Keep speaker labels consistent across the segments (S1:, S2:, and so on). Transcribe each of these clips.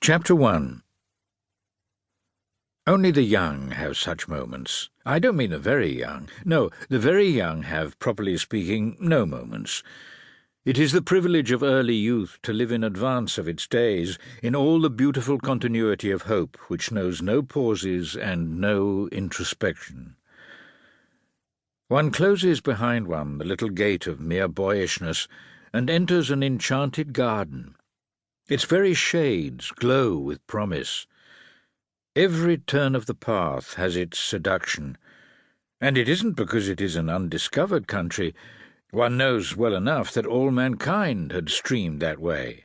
S1: Chapter 1. Only the young have such moments. I don't mean the very young. No, the very young have, properly speaking, no moments. It is the privilege of early youth to live in advance of its days, in all the beautiful continuity of hope which knows no pauses and no introspection. One closes behind one the little gate of mere boyishness and enters an enchanted garden. Its very shades glow with promise. Every turn of the path has its seduction, and it isn't because it is an undiscovered country. One knows well enough that all mankind had streamed that way.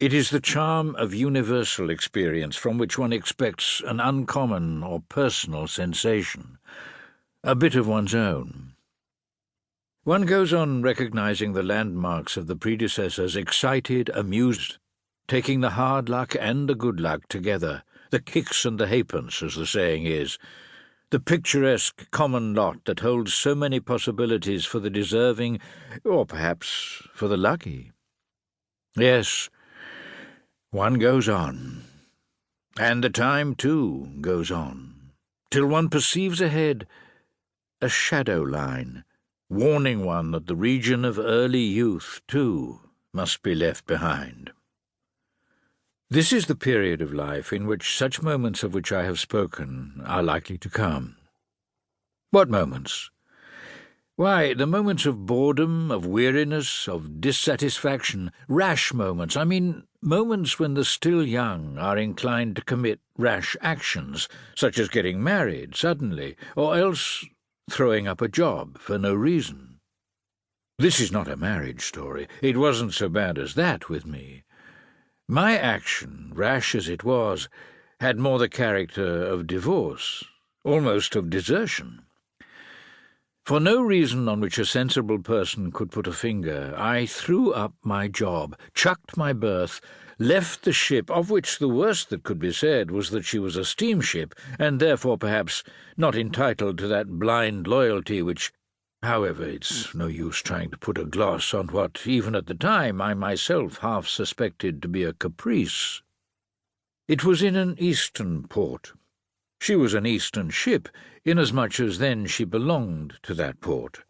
S1: It is the charm of universal experience from which one expects an uncommon or personal sensation, a bit of one's own. One goes on recognizing the landmarks of the predecessors, excited, amused, taking the hard luck and the good luck together, the kicks and the halfpence, as the saying is, the picturesque common lot that holds so many possibilities for the deserving, or perhaps for the lucky. Yes, one goes on, and the time, too, goes on, till one perceives ahead a shadow line, warning one that the region of early youth, too, must be left behind. This is the period of life in which such moments of which I have spoken are likely to come. What moments? Why, the moments of boredom, of weariness, of dissatisfaction, rash moments. I mean, moments when the still young are inclined to commit rash actions, such as getting married suddenly, or else throwing up a job for no reason. This is not a marriage story. It wasn't so bad as that with me. My action, rash as it was, had more the character of divorce, almost of desertion. For no reason on which a sensible person could put a finger, I threw up my job, chucked my berth, left the ship, of which the worst that could be said was that she was a steamship, and therefore perhaps not entitled to that blind loyalty which, however, it's no use trying to put a gloss on what, even at the time, I myself half suspected to be a caprice. It was in an eastern port. She was an eastern ship, inasmuch as then she belonged to that port.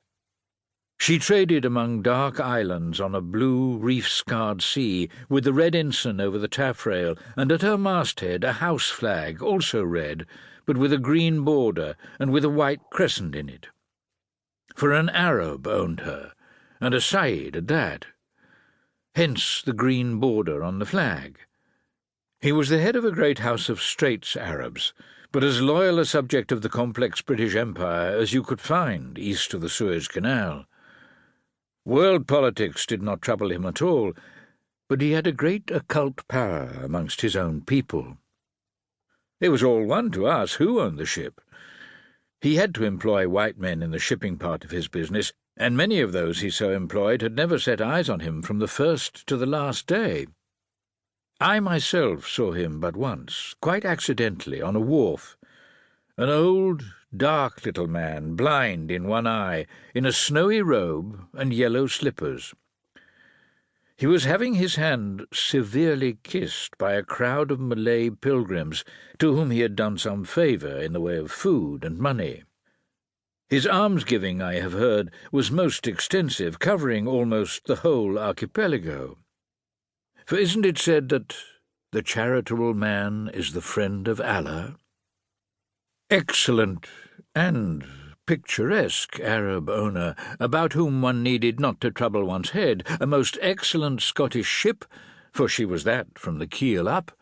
S1: She traded among dark islands on a blue, reef-scarred sea, with the red ensign over the taffrail, and at her masthead a house flag, also red, but with a green border and with a white crescent in it. For an Arab owned her, and a Sayyid at that. Hence the green border on the flag. He was the head of a great house of Straits Arabs, but as loyal a subject of the complex British Empire as you could find east of the Suez Canal. World politics did not trouble him at all, but he had a great occult power amongst his own people. It was all one to us who owned the ship. He had to employ white men in the shipping part of his business, and many of those he so employed had never set eyes on him from the first to the last day. I myself saw him but once, quite accidentally, on a wharf, an old, dark little man, blind in one eye, in a snowy robe and yellow slippers. He was having his hand severely kissed by a crowd of Malay pilgrims to whom he had done some favour in the way of food and money. His almsgiving, I have heard, was most extensive, covering almost the whole archipelago. For isn't it said that the charitable man is the friend of Allah? Excellent and picturesque Arab owner, about whom one needed not to trouble one's head, a most excellent Scottish ship, for she was that from the keel up,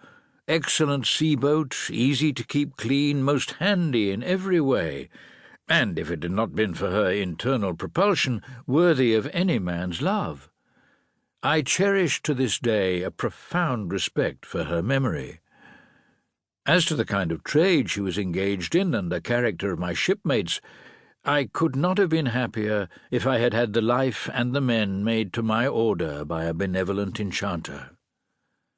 S1: excellent sea-boat, easy to keep clean, most handy in every way, and, if it had not been for her internal propulsion, worthy of any man's love. I cherish to this day a profound respect for her memory. As to the kind of trade she was engaged in and the character of my shipmates, I could not have been happier if I had had the life and the men made to my order by a benevolent enchanter.